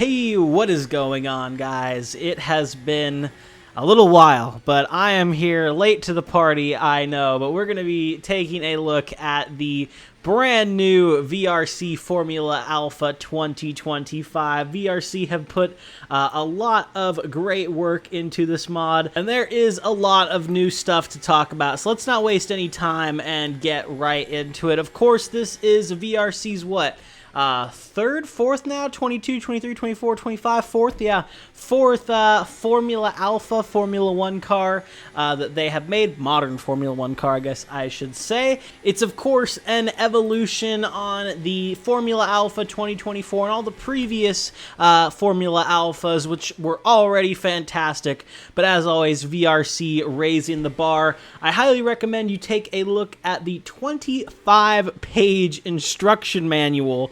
Hey, what is going on, guys? It has been a little while, but I am here late to the party, I know, but we're going to be taking a look at the brand new VRC Formula Alpha 2025. VRC have put a lot of great work into this mod, and there is a lot of new stuff to talk about, so let's not waste any time and get right into it. Of course, this is VRC's fourth now, 22, 23, 24, 25, fourth, yeah, fourth Formula Alpha Formula 1 car that they have made, modern Formula 1 car, I guess I should say. It's, of course, an evolution on the Formula Alpha 2024 and all the previous Formula Alphas, which were already fantastic, but as always, VRC raising the bar. I highly recommend you take a look at the 25-page instruction manual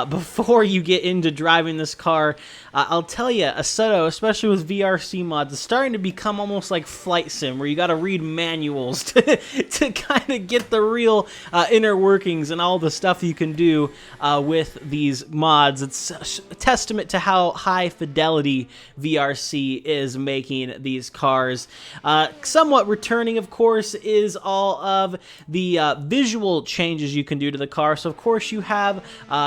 before you get into driving this car. I'll tell you, Assetto, especially with VRC mods, is starting to become almost like Flight Sim, where you got to read manuals to kind of get the real inner workings and all the stuff you can do with these mods. It's a testament to how high fidelity VRC is making these cars. Somewhat returning, of course, is all of the visual changes you can do to the car. So, of course, you have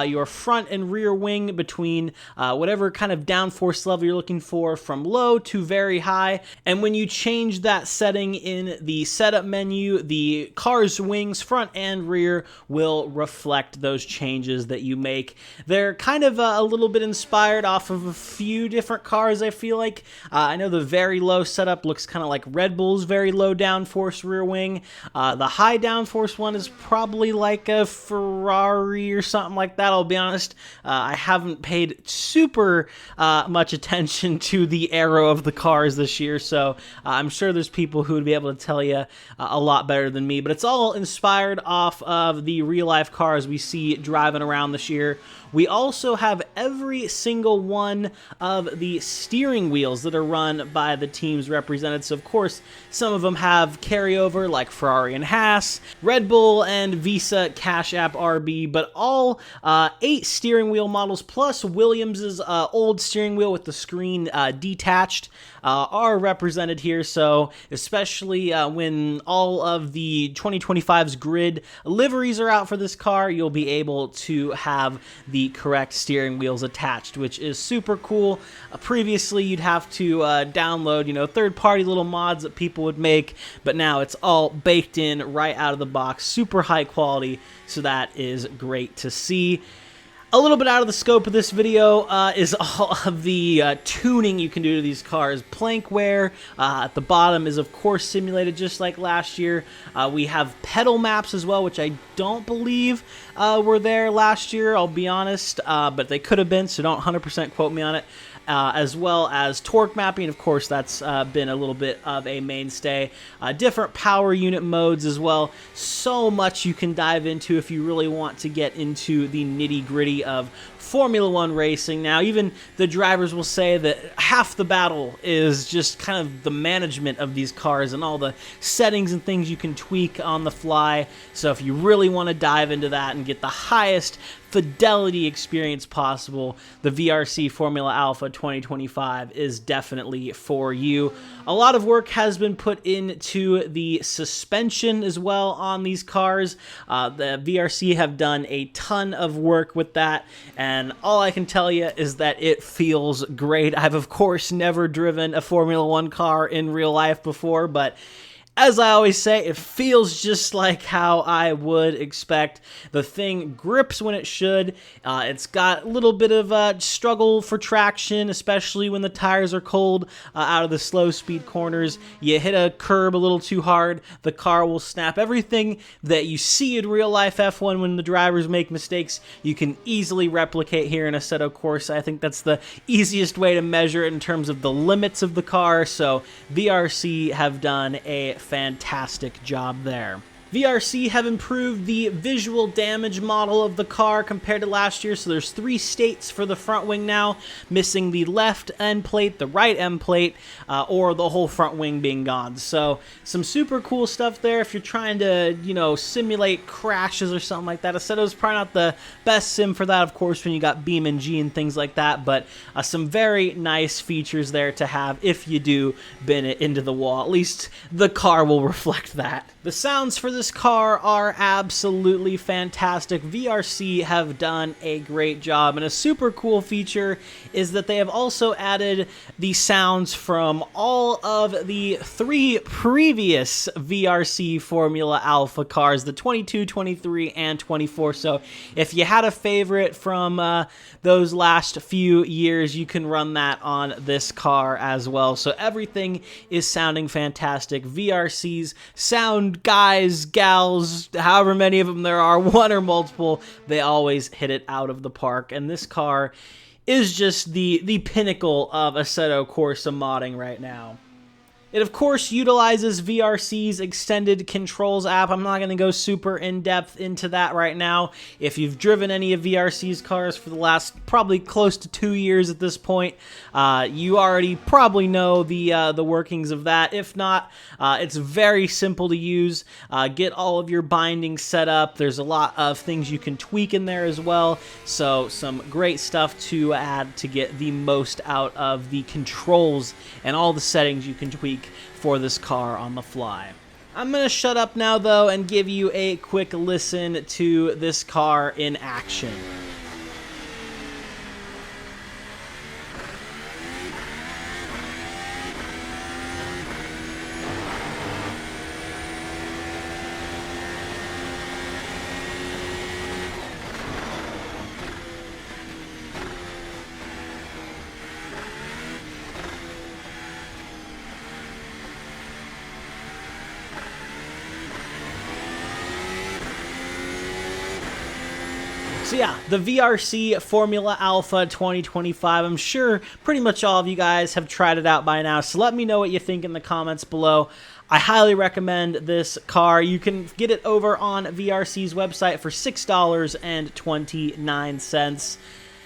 your front and rear wing between whatever kind of downforce level you're looking for, from low to very high. And when you change that setting in the setup menu, the car's wings, front and rear, will reflect those changes that you make. They're kind of a little bit inspired off of a few different cars, I feel like. I know the very low setup looks kind of like Red Bull's very low downforce rear wing. The high downforce one is probably like a Ferrari or something like that, I'll be honest. I haven't paid super much attention to the aero of the cars this year, so I'm sure there's people who would be able to tell you a lot better than me, but it's all inspired off of the real-life cars we see driving around this year. We also have every single one of the steering wheels that are run by the teams represented. So, of course, some of them have carryover, like Ferrari and Haas, Red Bull and Visa Cash App RB, but all 8 steering wheel models, plus Williams's old steering wheel with the screen detached, are represented here. So, especially when all of the 2025's grid liveries are out for this car, you'll be able to have the correct steering wheels attached, which is super cool. Previously, you'd have to download, third-party little mods that people would make, but now it's all baked in right out of the box, super high quality, so that is great to see. A little bit out of the scope of this video is all of the tuning you can do to these cars. Plank wear at the bottom is, of course, simulated just like last year. We have pedal maps as well, which I don't believe were there last year, I'll be honest, but they could have been, so don't 100% quote me on it. As well as torque mapping. Of course, that's been a little bit of a mainstay. Different power unit modes as well. So much you can dive into if you really want to get into the nitty-gritty of Formula 1 racing. Now, even the drivers will say that half the battle is just kind of the management of these cars and all the settings and things you can tweak on the fly. So if you really want to dive into that and get the highest fidelity experience possible, the VRC Formula Alpha 2025 is definitely for you. A lot of work has been put into the suspension as well on these cars. The VRC have done a ton of work with that, and all I can tell you is that it feels great. I've, of course, never driven a Formula 1 car in real life before, but as I always say, it feels just like how I would expect. The thing grips when it should. It's got a little bit of struggle for traction, especially when the tires are cold out of the slow speed corners. You hit a curb a little too hard, the car will snap. Everything that you see in real life F1 when the drivers make mistakes, you can easily replicate here in Assetto Corsa. I think that's the easiest way to measure it in terms of the limits of the car, so VRC have done a fantastic job there. VRC have improved the visual damage model of the car compared to last year, so there's 3 states for the front wing now, missing the left end plate, the right end plate, or the whole front wing being gone. So some super cool stuff there if you're trying to, you know, simulate crashes or something like that. Assetto's probably not the best sim for that, of course, when you got BeamNG and things like that, but some very nice features there to have if you do bin it into the wall. At least the car will reflect that. The sounds for this car are absolutely fantastic. VRC have done a great job, and a super cool feature is that they have also added the sounds from all of the 3 previous VRC Formula Alpha cars, the 22, 23, and 24. So if you had a favorite from those last few years, you can run that on this car as well. So everything is sounding fantastic. VRC's sound guys, gals, however many of them there are, one or multiple, they always hit it out of the park. And this car is just the pinnacle of Assetto Corsa modding right now. It, of course, utilizes VRC's extended controls app. I'm not going to go super in-depth into that right now. If you've driven any of VRC's cars for the last probably close to 2 years at this point, you already probably know the workings of that. If not, it's very simple to use. Get all of your bindings set up. There's a lot of things you can tweak in there as well. So some great stuff to add to get the most out of the controls and all the settings you can tweak for this car on the fly. I'm going to shut up now, though, and give you a quick listen to this car in action. So yeah, the VRC Formula Alpha 2025, I'm sure pretty much all of you guys have tried it out by now, so let me know what you think in the comments below. I highly recommend this car. You can get it over on VRC's website for $6.29.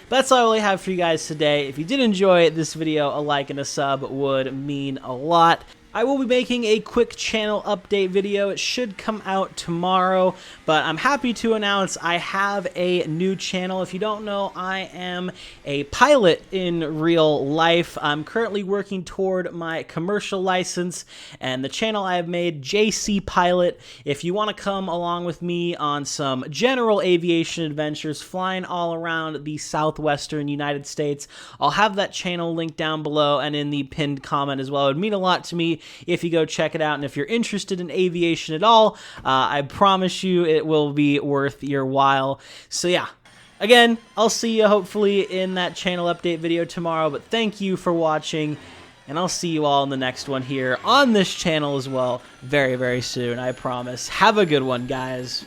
That's all I really have for you guys today. If you did enjoy this video, a like and a sub would mean a lot. I will be making a quick channel update video. It should come out tomorrow, but I'm happy to announce I have a new channel. If you don't know, I am a pilot in real life. I'm currently working toward my commercial license, and the channel I have made, JC Pilot. If you want to come along with me on some general aviation adventures, flying all around the southwestern United States, I'll have that channel linked down below and in the pinned comment as well. It would mean a lot to me if you go check it out, and if you're interested in aviation at all, I promise you it will be worth your while. So yeah, again, I'll see you hopefully in that channel update video tomorrow, but thank you for watching, and I'll see you all in the next one here on this channel as well very, very soon, I promise. Have a good one, guys.